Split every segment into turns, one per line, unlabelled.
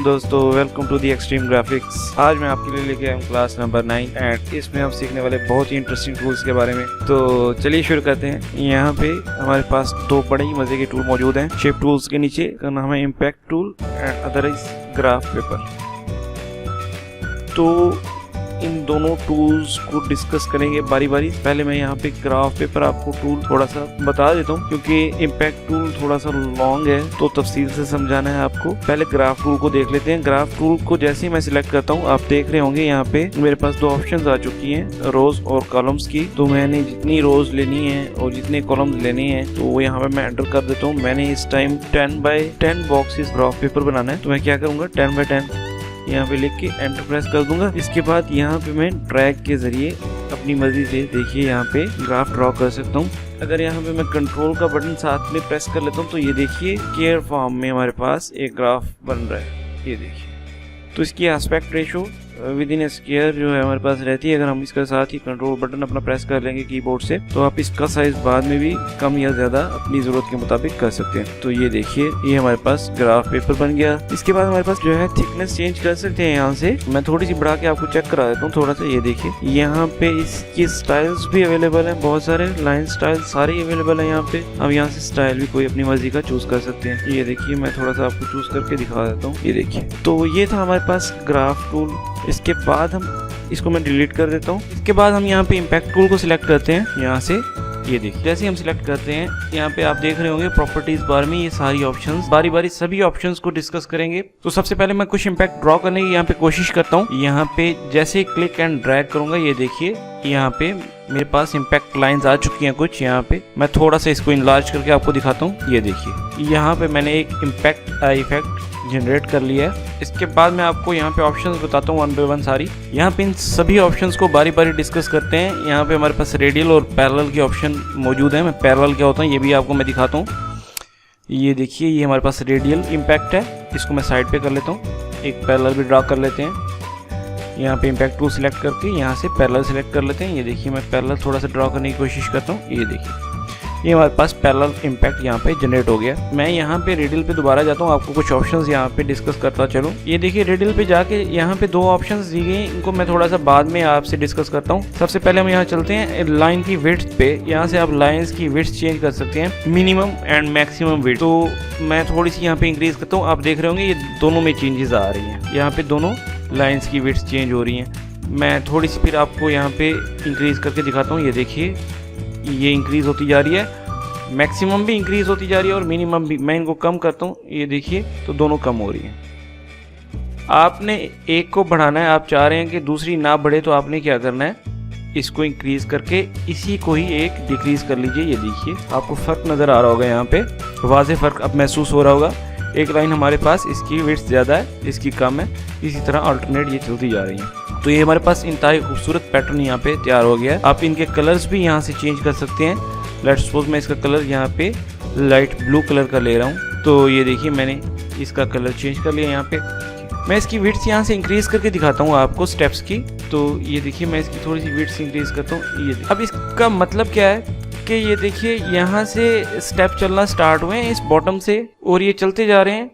दोस्तों, welcome to the extreme graphics. आज मैं आपके लिए लेके आया हूँ क्लास नंबर 9 एंड इसमें हम सीखने वाले बहुत ही इंटरेस्टिंग टूल्स के बारे में। तो चलिए शुरू करते हैं। यहाँ पे हमारे पास दो बड़े ही मजे के टूल मौजूद हैं। शेप टूल्स के नीचे का नाम है impact tool and other is graph paper. तो इन दोनों टूल्स को डिस्कस करेंगे बारी बारी। पहले मैं यहाँ पे ग्राफ पेपर आपको टूल थोड़ा सा बता देता हूँ, क्योंकि इम्पैक्ट टूल थोड़ा सा लॉन्ग है तो तफसील से समझाना है आपको। पहले ग्राफ टूल को देख लेते हैं। ग्राफ टूल को जैसे ही मैं सिलेक्ट करता हूँ, आप देख रहे होंगे यहाँ पे मेरे पास दो ऑप्शन आ चुकी हैं, रोज और कॉलम्स की। तो मैंने जितनी रोज लेनी है और जितने कॉलम्स लेने हैं तो वो यहाँ पे मैं एंटर कर देता हूँ। मैंने इस time 10 by 10 boxes graph paper बनाना है, तो मैं क्या करूँगा 10 बाय 10 यहाँ पे लिख के एंटर प्रेस कर दूंगा। इसके बाद यहाँ पे मैं ड्रैग के जरिए अपनी मर्जी से देखिए यहाँ पे ग्राफ ड्रॉ कर सकता हूँ। अगर यहाँ पे मैं कंट्रोल का बटन साथ में प्रेस कर लेता हूँ तो ये देखिए स्क्वायर फॉर्म में हमारे पास एक ग्राफ बन रहा है। ये देखिए, तो इसकी aspect ratio with in square जो है हमारे पास रहती है। अगर हम इसके साथ ही कंट्रोल बटन अपना प्रेस कर लेंगे कीबोर्ड से, तो आप इसका साइज बाद में भी कम या ज्यादा अपनी जरूरत के मुताबिक कर सकते हैं। तो ये देखिए, ये हमारे पास ग्राफ पेपर बन गया। इसके बाद हमारे पास जो है थिकनेस चेंज कर सकते हैं। यहाँ से मैं थोड़ी सी बढ़ा के आपको चेक करा देता हूँ थोड़ा सा। ये देखिए, यहाँ पे इसके स्टाइल्स भी अवेलेबल है, बहुत सारे लाइन स्टाइल सारे अवेलेबल है यहाँ पे। अब यहाँ से स्टाइल भी कोई अपनी मर्जी का चूज कर सकते हैं। ये देखिए, मैं थोड़ा सा आपको चूज करके दिखा देता हूँ। ये देखिए, तो ये था हमारे पास ग्राफ टूल। इसके बाद हम इसको मैं डिलीट कर देता हूँ। इसके बाद हम यहाँ पे इम्पैक्ट टूल को सिलेक्ट करते हैं। यहाँ से ये देखिए, जैसे ही हम सिलेक्ट करते हैं, यहाँ पे आप देख रहे होंगे प्रॉपर्टीज बार में ये सारी ऑप्शंस, बारी बारी सभी ऑप्शंस को डिस्कस करेंगे। तो सबसे पहले मैं कुछ इम्पैक्ट ड्रॉ करने की यहाँ पे कोशिश करता हूँ। यहाँ पे जैसे क्लिक एंड ड्रैग करूंगा, ये देखिए यहाँ पे मेरे पास इम्पैक्ट लाइंस आ चुकी हैं कुछ। यहाँ पे मैं थोड़ा सा इसको इनलार्ज करके आपको दिखाता हूँ। ये देखिए, यहाँ पे मैंने एक इम्पैक्ट इफेक्ट जनरेट कर लिया है। इसके बाद मैं आपको यहाँ पे ऑप्शंस बताता हूँ वन बाय वन सारी। यहाँ पे इन सभी ऑप्शंस को बारी बारी डिस्कस करते हैं। यहाँ पे हमारे पास रेडियल और पैरेलल के ऑप्शन मौजूद हैं। मैं पैरेलल क्या होता है ये भी आपको मैं दिखाता हूँ। ये देखिए, ये हमारे पास रेडियल इम्पैक्ट है, इसको मैं साइड पे कर लेता हूँ। एक पैरेलल भी ड्रा कर लेते हैं। यहाँ पे इम्पैक्ट टूल सिलेक्ट करके यहाँ से पैरेलल सिलेक्ट कर लेते हैं। ये देखिए, मैं पैरेलल थोड़ा सा ड्रा करने की कोशिश करता हूँ। ये देखिए, ये हमारे पास पैरेलल इम्पैक्ट यहाँ पे जनरेट हो गया। मैं यहाँ पे रेडियल पे दोबारा जाता हूँ, आपको कुछ ऑप्शंस यहाँ पे डिस्कस करता चलूँ। ये देखिए, रेडियल पे जाके यहाँ पे दो ऑप्शंस दी गई, इनको मैं थोड़ा सा बाद में आपसे डिस्कस करता हूँ। सबसे पहले हम यहाँ चलते हैं लाइन की विड्थ पे। यहाँ से आप लाइन्स की विड्थ चेंज कर सकते हैं, मिनिमम एंड मैक्सिमम विड्थ। तो मैं थोड़ी सी यहाँ पे इंक्रीज करता हूँ। आप देख रहे होंगे ये दोनों में चेंजेस आ रही हैं। यहाँ पे दोनों लाइन्स की विड्थ चेंज हो रही हैं। मैं थोड़ी सी फिर आपको यहाँ पे इंक्रीज करके दिखाता हूँ। ये देखिए, ये इंक्रीज होती जा रही है, मैक्सिमम भी इंक्रीज होती जा रही है और मिनिमम भी। मैं इनको कम करता हूँ, ये देखिए, तो दोनों कम हो रही हैं। आपने एक को बढ़ाना है, आप चाह रहे हैं कि दूसरी ना बढ़े, तो आपने क्या करना है, इसको इंक्रीज करके इसी को ही एक डिक्रीज कर लीजिए। ये देखिए, आपको फर्क नज़र आ रहा होगा, यहाँ पे वाज़ेह फर्क अब महसूस हो रहा होगा। एक लाइन हमारे पास इसकी विड्थ ज़्यादा है, इसकी कम है, इसी तरह अल्टरनेट ये चलती जा रही है। तो ये हमारे पास इंतहाई खूबसूरत पैटर्न यहाँ पे तैयार हो गया है। आप इनके कलर्स भी यहाँ से चेंज कर सकते हैं। लेट्स सपोज मैं इसका कलर यहाँ पे लाइट ब्लू कलर का ले रहा हूँ। तो ये देखिए, मैंने इसका कलर चेंज कर लिया। यहाँ पे मैं इसकी विड्थ यहाँ से इंक्रीज करके दिखाता हूँ आपको स्टेप्स की। तो ये देखिए, मैं इसकी थोड़ी सी विड्थ इंक्रीज करता हूँ। ये अब इसका मतलब क्या है कि ये देखिए, यहाँ से स्टेप चलना स्टार्ट हुए हैं इस बॉटम से और ये चलते जा रहे हैं,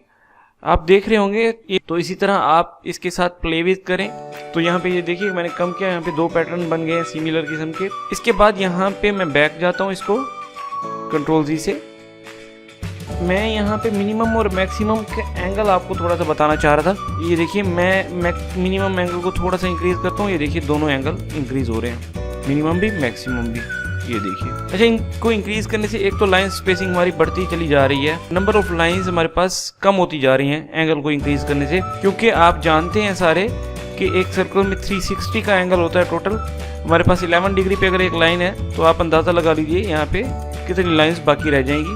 आप देख रहे होंगे। तो इसी तरह आप इसके साथ प्ले भी करें। तो यहाँ पे ये देखिए, मैंने कम किया, यहाँ पे दो पैटर्न बन गए हैं सिमिलर किस्म के। इसके बाद यहाँ पे मैं बैक जाता हूँ, इसको कंट्रोल जी से। मैं यहाँ पे मिनिमम और मैक्सिमम के एंगल आपको थोड़ा सा बताना चाह रहा था। ये देखिए, मैं मिनिमम एंगल को थोड़ा सा इंक्रीज करता हूँ। ये देखिए, दोनों एंगल इंक्रीज हो रहे हैं, मिनिमम भी मैक्सिमम भी। ये देखिए, अच्छा, इनको इंक्रीज करने से एक तो लाइन स्पेसिंग हमारी बढ़ती चली जा रही है, नंबर ऑफ लाइंस हमारे पास कम होती जा रही हैं एंगल को इंक्रीज करने से। क्योंकि आप जानते हैं सारे कि एक सर्कल में 360 का एंगल होता है टोटल। हमारे पास 11 डिग्री पे अगर एक लाइन है, तो आप अंदाज़ा लगा लीजिए यहाँ पे कितनी लाइंस बाकी रह जाएंगी।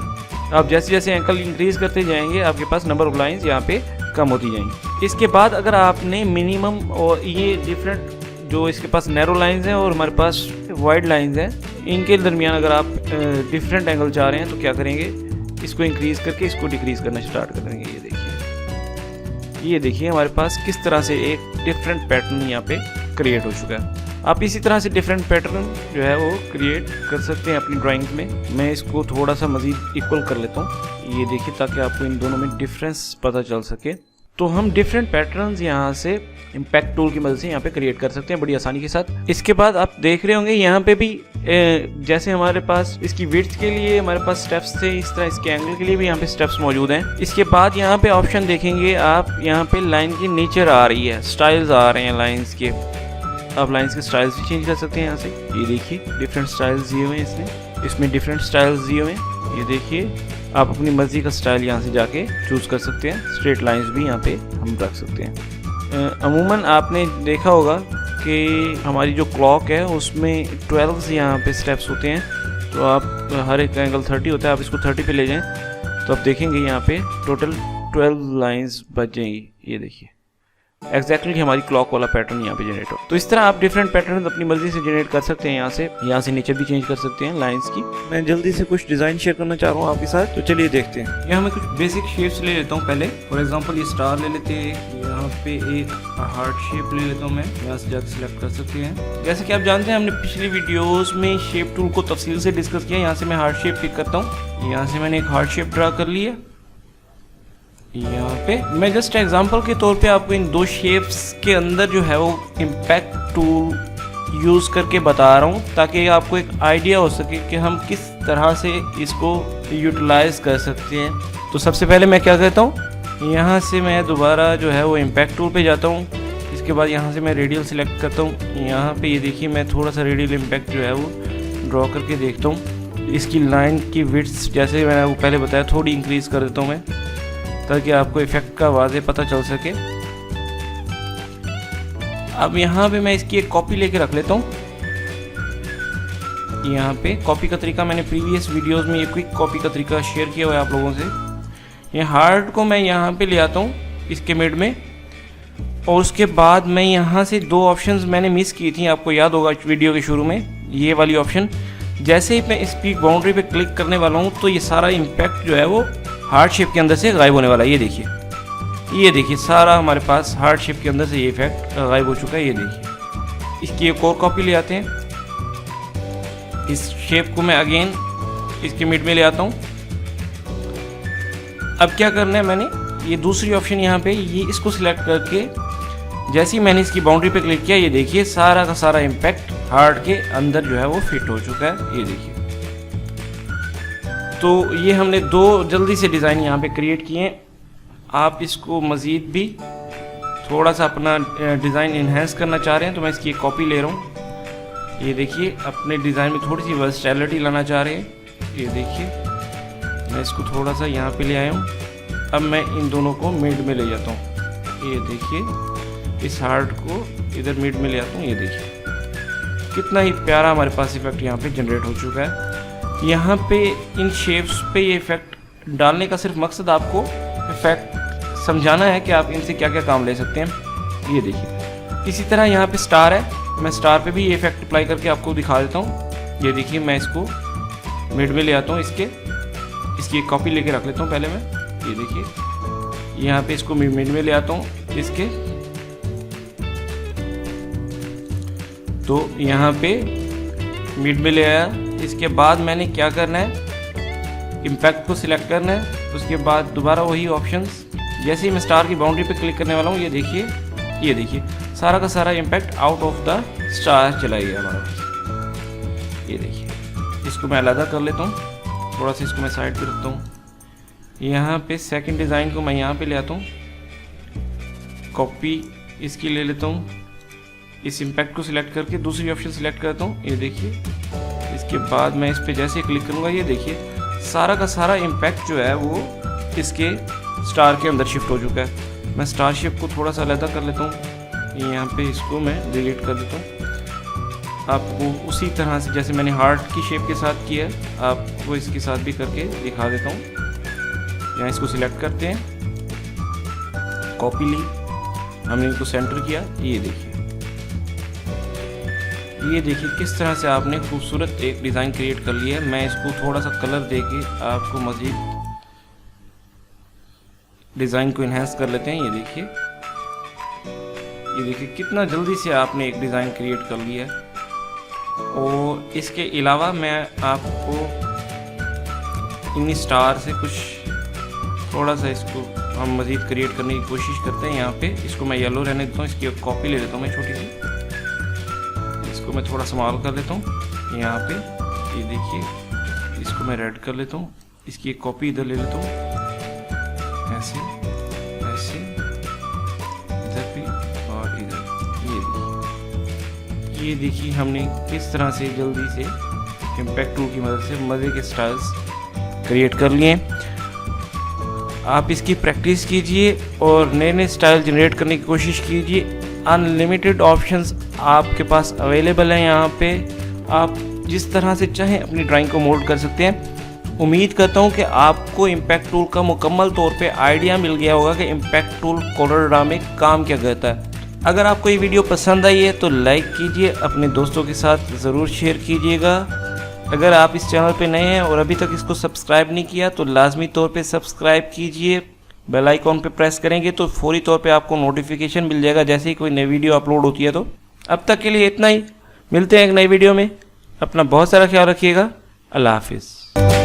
आप जैसे जैसे एंगल इंक्रीज करते जाएंगे, आपके पास नंबर ऑफ लाइंस यहाँ पे कम होती जाएंगी। इसके बाद अगर आपने मिनिमम और ये डिफरेंट जो इसके पास नैरो लाइंस हैं और हमारे पास वाइड लाइंस हैं, इनके दरमियान अगर आप डिफरेंट एंगल चाह रहे हैं, तो क्या करेंगे, इसको इंक्रीज करके इसको डिक्रीज करना स्टार्ट कर देंगे। ये देखिए हमारे पास किस तरह से एक डिफरेंट पैटर्न यहाँ पे क्रिएट हो चुका है। आप इसी तरह से डिफरेंट पैटर्न जो है वो क्रिएट कर सकते हैं अपनी ड्राइंग्स में। मैं इसको थोड़ा सा मज़ीद इक्वल कर लेता हूँ, ये देखिए, ताकि आपको इन दोनों में डिफरेंस पता चल सके। तो हम डिफरेंट पैटर्न्स यहाँ से इम्पैक्ट टूल की मदद से यहाँ पे क्रिएट कर सकते हैं बड़ी आसानी के साथ। इसके बाद आप देख रहे होंगे यहाँ पे भी जैसे हमारे पास इसकी विड्थ के लिए हमारे पास स्टेप्स थे, इस तरह इसके एंगल के लिए भी यहाँ पे स्टेप्स मौजूद हैं। इसके बाद यहाँ पे ऑप्शन देखेंगे आप, यहाँ पे लाइन की नेचर आ रही है, स्टाइल्स आ रहे हैं लाइन्स के। आप लाइन्स के स्टाइल्स भी चेंज कर सकते हैं यहाँ से। ये देखिए डिफरेंट स्टाइल्स दिए हुए हैं इसमें डिफरेंट स्टाइल्स दिए हुए हैं। ये देखिए आप अपनी मर्जी का स्टाइल यहाँ से जाके चूज कर सकते हैं। स्ट्रेट लाइंस भी यहाँ पे हम रख सकते हैं। अमूमन आपने देखा होगा कि हमारी जो क्लॉक है उसमें 12 यहाँ पे स्टेप्स होते हैं। तो आप हर एक एंगल 30 होता है, आप इसको 30 पे ले जाएं तो आप देखेंगे यहाँ पे टोटल 12 लाइंस बच जाएंगी। ये देखिए एग्जैक्टली हमारी क्लॉक वाला पैटर्न यहाँ पे जनरेट हो। तो इस तरह आप डिफरेंट पैटर्न अपनी मर्जी से जनरेट कर सकते हैं। यहाँ से नेचर भी चेंज कर सकते हैं लाइंस की। मैं जल्दी से कुछ डिजाइन शेयर करना चाह रहा हूँ आपके साथ, तो चलिए देखते हैं। यहाँ मैं कुछ बेसिक शेप्स ले लेता हूँ पहले। फॉर एग्जांपल ये स्टार ले लेते हैं, यहाँ पे एक हार्ट शेप ले लेता हूँ मैं, यहाँ से जाकर सिलेक्ट कर सकते हैं। जैसे कि आप जानते हैं हमने पिछली वीडियोज में शेप टूल को तफसील से डिस्कस किया। यहाँ से मैं हार्ट शेप पिक करता हूँ। यहाँ से मैंने एक हार्ट शेप ड्रा कर लिया। यहाँ पे मैं जस्ट एग्जांपल के तौर पे आपको इन दो शेप्स के अंदर जो है वो इम्पैक्ट टूल यूज़ करके बता रहा हूँ, ताकि आपको एक आइडिया हो सके कि हम किस तरह से इसको यूटिलाइज कर सकते हैं। तो सबसे पहले मैं क्या करता हूँ, यहाँ से मैं दोबारा जो है वो इम्पैक्ट टूल पे जाता हूँ। इसके बाद यहाँ से मैं रेडियल सिलेक्ट करता हूँ। यहाँ पे ये देखिए मैं थोड़ा सा रेडियल इम्पैक्ट जो है वो ड्रॉ करके देखता हूँ। इसकी लाइन की विड्थ जैसे मैंने वो पहले बताया थोड़ी इंक्रीज़ कर देता हूँ मैं, ताकि आपको इफेक्ट का वाज़े पता चल सके। अब यहाँ पे मैं इसकी एक कॉपी लेके रख लेता हूँ। यहाँ पे कॉपी का तरीका मैंने प्रीवियस वीडियोस में एक क्विक कॉपी का तरीका शेयर किया हुआ है आप लोगों से। ये हार्ट को मैं यहाँ पे ले आता हूँ इसके मिड में, और उसके बाद मैं यहाँ से दो ऑप्शंस मैंने मिस की थी, आपको याद होगा वीडियो के शुरू में। ये वाली ऑप्शन जैसे ही मैं इस पीक बाउंड्री पे क्लिक करने वाला हूँ तो ये सारा इम्पैक्ट जो है वो हार्ट शेप के अंदर से गायब होने वाला है। ये देखिए सारा हमारे पास हार्ट शेप के अंदर से ये इफेक्ट गायब हो चुका है। ये देखिए इसकी एक और कॉपी ले आते हैं। इस शेप को मैं अगेन इसके मिड में ले आता हूँ। अब क्या करना है, मैंने ये दूसरी ऑप्शन यहाँ पे ये इसको सिलेक्ट करके जैसे ही मैंने इसकी बाउंड्री पे क्लिक किया, ये देखिए सारा का सारा इम्पैक्ट हार्ट के अंदर जो है वो फिट हो चुका है। ये देखिए, तो ये हमने दो जल्दी से डिज़ाइन यहाँ पे क्रिएट किए हैं। आप इसको मज़ीद भी थोड़ा सा अपना डिज़ाइन इन्हेंस करना चाह रहे हैं तो मैं इसकी एक कॉपी ले रहा हूँ। ये देखिए अपने डिज़ाइन में थोड़ी सी वर्सटैलिटी लाना चाह रहे हैं। ये देखिए मैं इसको थोड़ा सा यहाँ पे ले आया हूँ। अब मैं इन दोनों को मिड में ले जाता हूँ। ये देखिए इस हार्ट को इधर मिड में ले आता हूँ। ये देखिए कितना ही प्यारा हमारे पास इफेक्ट यहाँ पे जनरेट हो चुका है। यहाँ पे इन शेप्स पे ये इफेक्ट डालने का सिर्फ मकसद आपको इफेक्ट समझाना है कि आप इनसे क्या क्या काम ले सकते हैं। ये देखिए इसी तरह यहाँ पे स्टार है, मैं स्टार पे भी ये इफेक्ट अप्लाई करके आपको दिखा देता हूँ। ये देखिए मैं इसको मिड में ले आता हूँ, इसकी एक कॉपी लेके रख लेता हूँ पहले मैं। ये देखिए यहाँ पे इसको मिड में ले आता हूँ इसके, तो यहाँ पे मिड में ले आया। इसके बाद मैंने क्या करना है, इम्पैक्ट को सिलेक्ट करना है। उसके बाद दोबारा वही ऑप्शंस, जैसे ही मैं स्टार की बाउंड्री पे क्लिक करने वाला हूँ, ये देखिए सारा का सारा impact out of the star चला गया हमारा पास। ये देखिए इसको मैं अलग कर लेता हूँ, थोड़ा सा इसको मैं साइड पे रखता हूँ। यहाँ पे सेकंड डिज़ाइन को मैं यहाँ पे ले आता हूँ, कॉपी इसकी ले लेता हूँ। इस इम्पैक्ट को सिलेक्ट करके दूसरी ऑप्शन सिलेक्ट करता हूँ। ये देखिए इसके बाद मैं इस पर जैसे क्लिक करूँगा, ये देखिए सारा का सारा इम्पैक्ट जो है वो इसके स्टार के अंदर शिफ्ट हो चुका है। मैं स्टार शेप को थोड़ा सा अलग कर लेता हूँ। यहाँ पे इसको मैं डिलीट कर देता हूँ। आपको उसी तरह से जैसे मैंने हार्ट की शेप के साथ किया है, आपको इसके साथ भी करके दिखा देता हूँ। यहाँ इसको सिलेक्ट करते हैं, कॉपी ली, हमने इनको सेंटर किया। ये देखिए किस तरह से आपने खूबसूरत एक डिज़ाइन क्रिएट कर लिया है। मैं इसको थोड़ा सा कलर देके आपको मज़ीद डिज़ाइन को इन्हेंस कर लेते हैं। ये देखिए कितना जल्दी से आपने एक डिज़ाइन क्रिएट कर लिया है। और इसके अलावा मैं आपको इन स्टार से कुछ थोड़ा सा इसको
हम मज़ीद क्रिएट करने की कोशिश करते हैं। यहाँ पे इसको मैं येलो रहने देता हूँ, इसकी एक कॉपी ले लेता हूँ मैं छोटी सी, इसको मैं थोड़ा स्मॉल कर लेता हूँ। यहाँ पे ये देखिए, इसको मैं रेड कर लेता हूँ, इसकी एक कॉपी इधर ले लेता हूँ, ऐसे ऐसे इधर भी और इधर। ये देखिए हमने किस तरह से जल्दी से इम्पैक्ट टूल की मदद से मज़े के स्टाइल्स क्रिएट कर लिए। आप इसकी प्रैक्टिस कीजिए और नए नए स्टाइल जनरेट करने की कोशिश कीजिए। अनलिमिटेड ऑप्शंस आपके पास अवेलेबल हैं। यहाँ पे आप जिस तरह से चाहें अपनी ड्राइंग को मोल्ड कर सकते हैं। उम्मीद करता हूँ कि आपको इम्पैक्ट टूल का मुकम्मल तौर पे आइडिया मिल गया होगा कि इम्पैक्ट टूल कोलोरेडो में काम क्या करता है। अगर आपको ये वीडियो पसंद आई है तो लाइक कीजिए, अपने दोस्तों के साथ ज़रूर शेयर कीजिएगा। अगर आप इस चैनल पे नए हैं और अभी तक इसको सब्सक्राइब नहीं किया तो लाजमी तौर पे सब्सक्राइब कीजिए। बेल आइकॉन पे प्रेस करेंगे तो फौरी तौर पे आपको नोटिफिकेशन मिल जाएगा जैसे ही कोई नई वीडियो अपलोड होती है। तो अब तक के लिए इतना ही, मिलते हैं एक नई वीडियो में। अपना बहुत सारा ख्याल रखिएगा। अल्लाह हाफिज़।